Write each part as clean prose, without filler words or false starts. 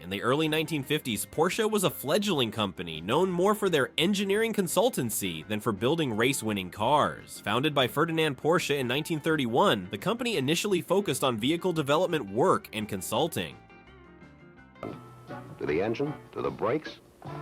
In the early 1950s, Porsche was a fledgling company known more for their engineering consultancy than for building race-winning cars. Founded by Ferdinand Porsche in 1931, the company initially focused on vehicle development work and consulting. To the engine, to the brakes,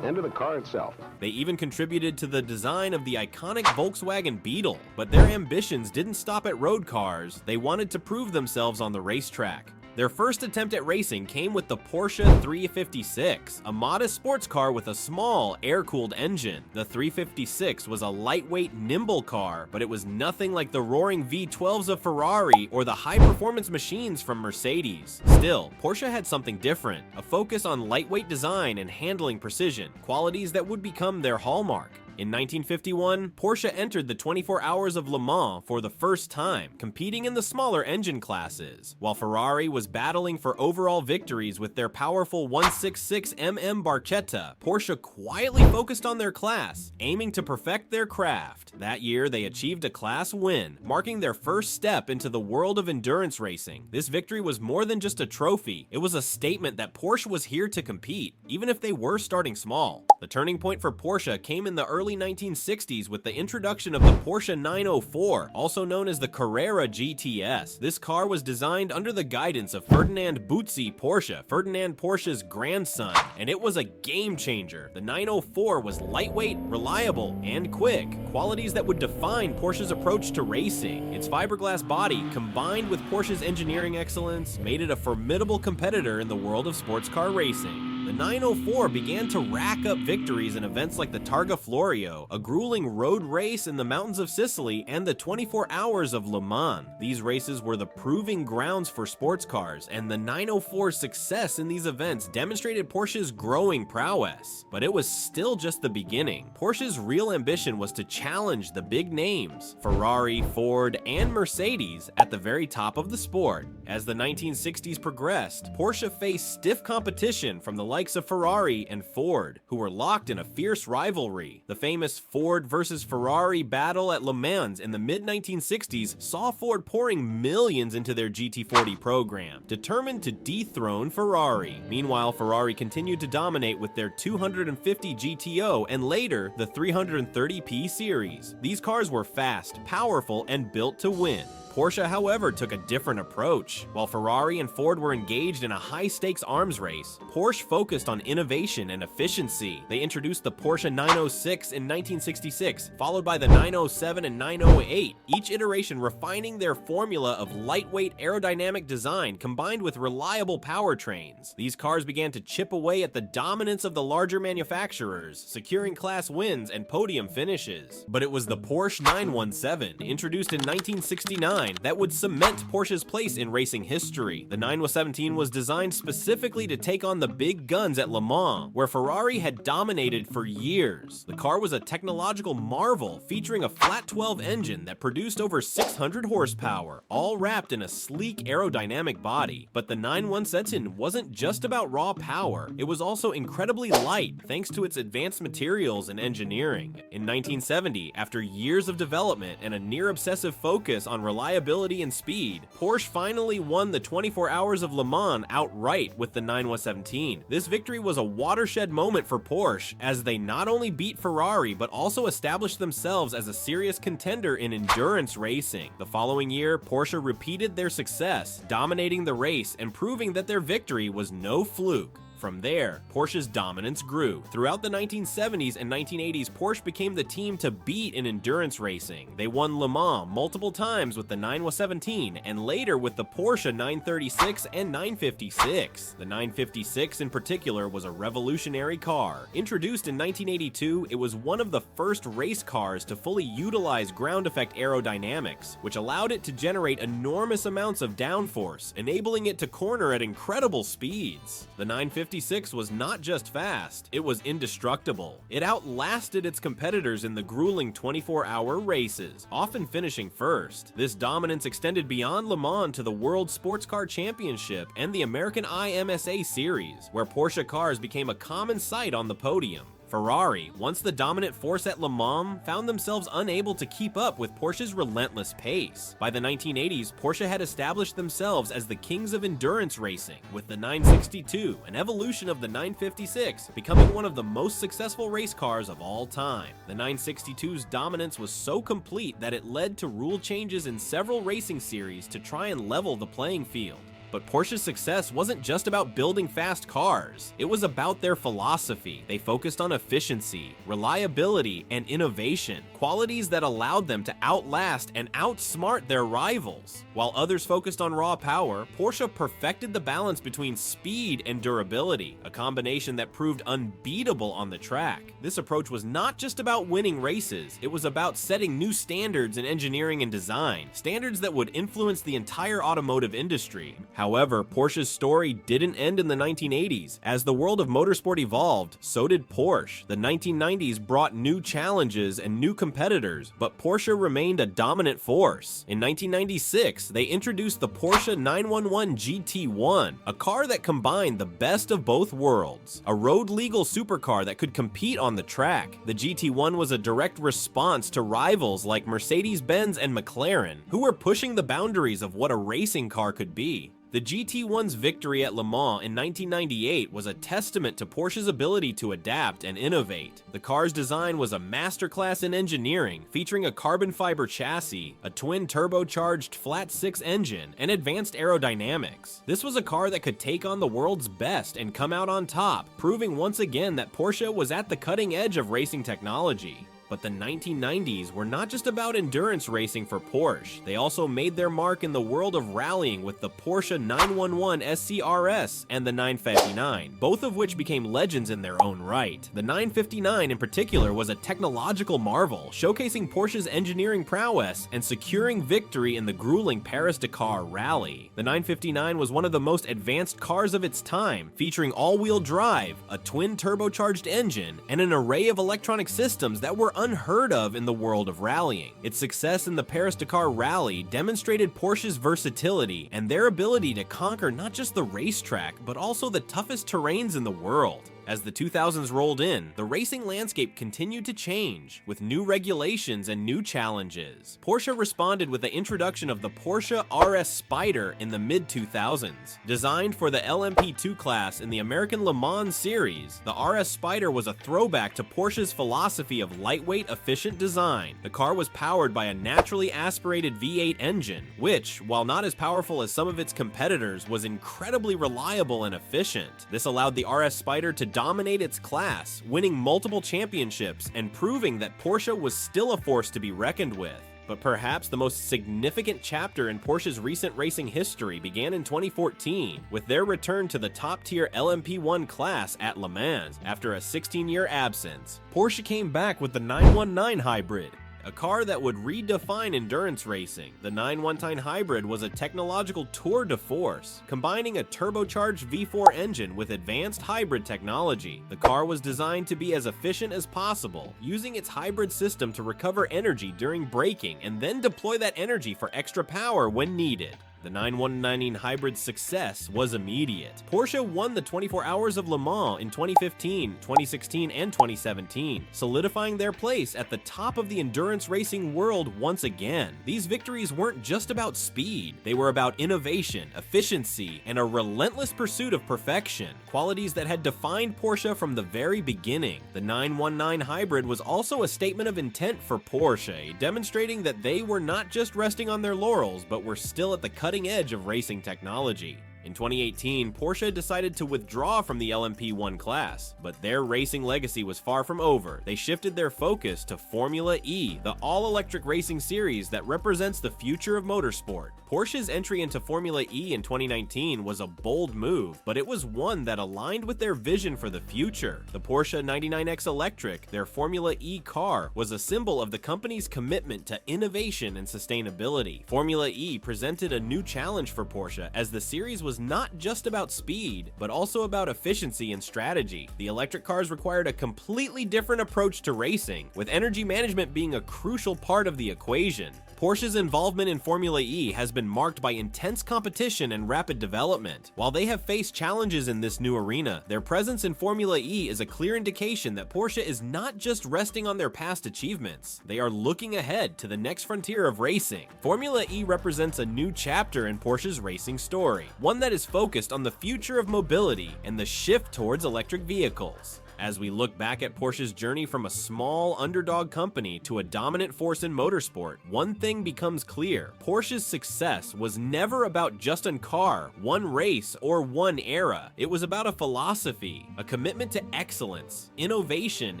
and to the car itself. They even contributed to the design of the iconic Volkswagen Beetle, but their ambitions didn't stop at road cars. They wanted to prove themselves on the racetrack. Their first attempt at racing came with the Porsche 356, a modest sports car with a small, air-cooled engine. The 356 was a lightweight, nimble car, but it was nothing like the roaring V12s of Ferrari or the high-performance machines from Mercedes. Still, Porsche had something different, a focus on lightweight design and handling precision, qualities that would become their hallmark. In 1951, Porsche entered the 24 Hours of Le Mans for the first time, competing in the smaller engine classes, while Ferrari was battling for overall victories with their powerful 166mm Barchetta. Porsche quietly focused on their class, aiming to perfect their craft. That year, they achieved a class win, marking their first step into the world of endurance racing. This victory was more than just a trophy. It was a statement that Porsche was here to compete, even if they were starting small. The turning point for Porsche came in the early 1960s with the introduction of the Porsche 904, also known as the Carrera GTS. This car was designed under the guidance of Ferdinand Butzi Porsche, Ferdinand Porsche's grandson, and it was a game changer. The 904 was lightweight, reliable, and quick, qualities that would define Porsche's approach to racing. Its fiberglass body, combined with Porsche's engineering excellence, made it a formidable competitor in the world of sports car racing. The 904 began to rack up victories in events like the Targa Florio, a grueling road race in the mountains of Sicily, and the 24 Hours of Le Mans. These races were the proving grounds for sports cars, and the 904's success in these events demonstrated Porsche's growing prowess. But it was still just the beginning. Porsche's real ambition was to challenge the big names, Ferrari, Ford, and Mercedes, at the very top of the sport. As the 1960s progressed, Porsche faced stiff competition from the likes of Ferrari and Ford, who were locked in a fierce rivalry. The famous Ford versus Ferrari battle at Le Mans in the mid-1960s saw Ford pouring millions into their GT40 program, determined to dethrone Ferrari. Meanwhile, Ferrari continued to dominate with their 250 GTO and later the 330p series. These cars were fast, powerful, and built to win. Porsche, however, took a different approach. While Ferrari and Ford were engaged in a high-stakes arms race, Porsche focused on innovation and efficiency. They introduced the Porsche 906 in 1966, followed by the 907 and 908, each iteration refining their formula of lightweight aerodynamic design combined with reliable powertrains. These cars began to chip away at the dominance of the larger manufacturers, securing class wins and podium finishes. But it was the Porsche 917, introduced in 1969, that would cement Porsche's place in racing history. The 917 was designed specifically to take on the big guns at Le Mans, where Ferrari had dominated for years. The car was a technological marvel, featuring a flat 12 engine that produced over 600 horsepower, all wrapped in a sleek aerodynamic body. But the 917 wasn't just about raw power, it was also incredibly light thanks to its advanced materials and engineering. In 1970, after years of development and a near-obsessive focus on reliability and speed, Porsche finally won the 24 Hours of Le Mans outright with the 917. This victory was a watershed moment for Porsche, as they not only beat Ferrari but also established themselves as a serious contender in endurance racing. The following year, Porsche repeated their success, dominating the race and proving that their victory was no fluke. From there, Porsche's dominance grew. Throughout the 1970s and 1980s, Porsche became the team to beat in endurance racing. They won Le Mans multiple times with the 917 and later with the Porsche 936 and 956. The 956 in particular was a revolutionary car. Introduced in 1982, it was one of the first race cars to fully utilize ground effect aerodynamics, which allowed it to generate enormous amounts of downforce, enabling it to corner at incredible speeds. The 956 was not just fast, it was indestructible. It outlasted its competitors in the grueling 24-hour races, often finishing first. This dominance extended beyond Le Mans to the World Sports Car Championship and the American IMSA Series, where Porsche cars became a common sight on the podium. Ferrari, once the dominant force at Le Mans, found themselves unable to keep up with Porsche's relentless pace. By the 1980s, Porsche had established themselves as the kings of endurance racing, with the 962, an evolution of the 956, becoming one of the most successful race cars of all time. The 962's dominance was so complete that it led to rule changes in several racing series to try and level the playing field. But Porsche's success wasn't just about building fast cars. It was about their philosophy. They focused on efficiency, reliability, and innovation, qualities that allowed them to outlast and outsmart their rivals. While others focused on raw power, Porsche perfected the balance between speed and durability, a combination that proved unbeatable on the track. This approach was not just about winning races, it was about setting new standards in engineering and design, standards that would influence the entire automotive industry. However, Porsche's story didn't end in the 1980s. As the world of motorsport evolved, so did Porsche. The 1990s brought new challenges and new competitors, but Porsche remained a dominant force. In 1996, they introduced the Porsche 911 GT1, a car that combined the best of both worlds, a road-legal supercar that could compete on the track. The GT1 was a direct response to rivals like Mercedes-Benz and McLaren, who were pushing the boundaries of what a racing car could be. The GT1's victory at Le Mans in 1998 was a testament to Porsche's ability to adapt and innovate. The car's design was a masterclass in engineering, featuring a carbon fiber chassis, a twin turbocharged flat-six engine, and advanced aerodynamics. This was a car that could take on the world's best and come out on top, proving once again that Porsche was at the cutting edge of racing technology. But the 1990s were not just about endurance racing for Porsche. They also made their mark in the world of rallying with the Porsche 911 SCRS and the 959, both of which became legends in their own right. The 959 in particular was a technological marvel, showcasing Porsche's engineering prowess and securing victory in the grueling Paris-Dakar rally. The 959 was one of the most advanced cars of its time, featuring all-wheel drive, a twin turbocharged engine, and an array of electronic systems that were unheard of in the world of rallying. Its success in the Paris-Dakar rally demonstrated Porsche's versatility and their ability to conquer not just the racetrack, but also the toughest terrains in the world. As the 2000s rolled in, the racing landscape continued to change, with new regulations and new challenges. Porsche responded with the introduction of the Porsche RS Spyder in the mid-2000s. Designed for the LMP2 class in the American Le Mans series, the RS Spyder was a throwback to Porsche's philosophy of lightweight, efficient design. The car was powered by a naturally aspirated V8 engine, which, while not as powerful as some of its competitors, was incredibly reliable and efficient. This allowed the RS Spyder to dominate its class, winning multiple championships and proving that Porsche was still a force to be reckoned with. But perhaps the most significant chapter in Porsche's recent racing history began in 2014, with their return to the top-tier LMP1 class at Le Mans after a 16-year absence. Porsche came back with the 919 Hybrid, a car that would redefine endurance racing. The 919 Hybrid was a technological tour de force, combining a turbocharged V4 engine with advanced hybrid technology. The car was designed to be as efficient as possible, using its hybrid system to recover energy during braking and then deploy that energy for extra power when needed. The 919 Hybrid's success was immediate. Porsche won the 24 Hours of Le Mans in 2015, 2016, and 2017, solidifying their place at the top of the endurance racing world once again. These victories weren't just about speed, they were about innovation, efficiency, and a relentless pursuit of perfection, qualities that had defined Porsche from the very beginning. The 919 Hybrid was also a statement of intent for Porsche, demonstrating that they were not just resting on their laurels, but were still at the cutting edge of racing technology. In 2018, Porsche decided to withdraw from the LMP1 class, but their racing legacy was far from over. They shifted their focus to Formula E, the all-electric racing series that represents the future of motorsport. Porsche's entry into Formula E in 2019 was a bold move, but it was one that aligned with their vision for the future. The Porsche 99X Electric, their Formula E car, was a symbol of the company's commitment to innovation and sustainability. Formula E presented a new challenge for Porsche, as the series was not just about speed, but also about efficiency and strategy. The electric cars required a completely different approach to racing, with energy management being a crucial part of the equation. Porsche's involvement in Formula E has been marked by intense competition and rapid development. While they have faced challenges in this new arena, their presence in Formula E is a clear indication that Porsche is not just resting on their past achievements. They are looking ahead to the next frontier of racing. Formula E represents a new chapter in Porsche's racing story, one that is focused on the future of mobility and the shift towards electric vehicles. As we look back at Porsche's journey from a small underdog company to a dominant force in motorsport, one thing becomes clear. Porsche's success was never about just a car, one race, or one era. It was about a philosophy, a commitment to excellence, innovation,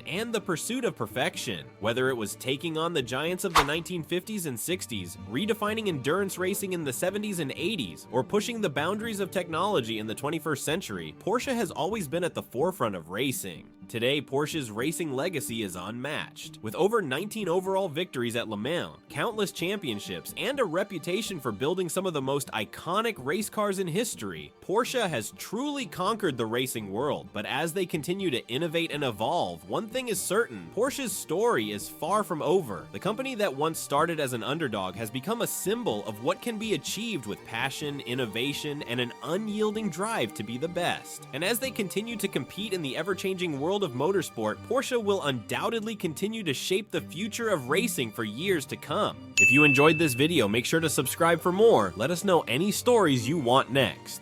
and the pursuit of perfection. Whether it was taking on the giants of the 1950s and 60s, redefining endurance racing in the 70s and 80s, or pushing the boundaries of technology in the 21st century, Porsche has always been at the forefront of racing. Today, Porsche's racing legacy is unmatched. With over 19 overall victories at Le Mans, countless championships, and a reputation for building some of the most iconic race cars in history, Porsche has truly conquered the racing world. But as they continue to innovate and evolve, one thing is certain: Porsche's story is far from over. The company that once started as an underdog has become a symbol of what can be achieved with passion, innovation, and an unyielding drive to be the best. And as they continue to compete in the ever-changing world of motorsport, Porsche will undoubtedly continue to shape the future of racing for years to come. If you enjoyed this video, make sure to subscribe for more. Let us know any stories you want next.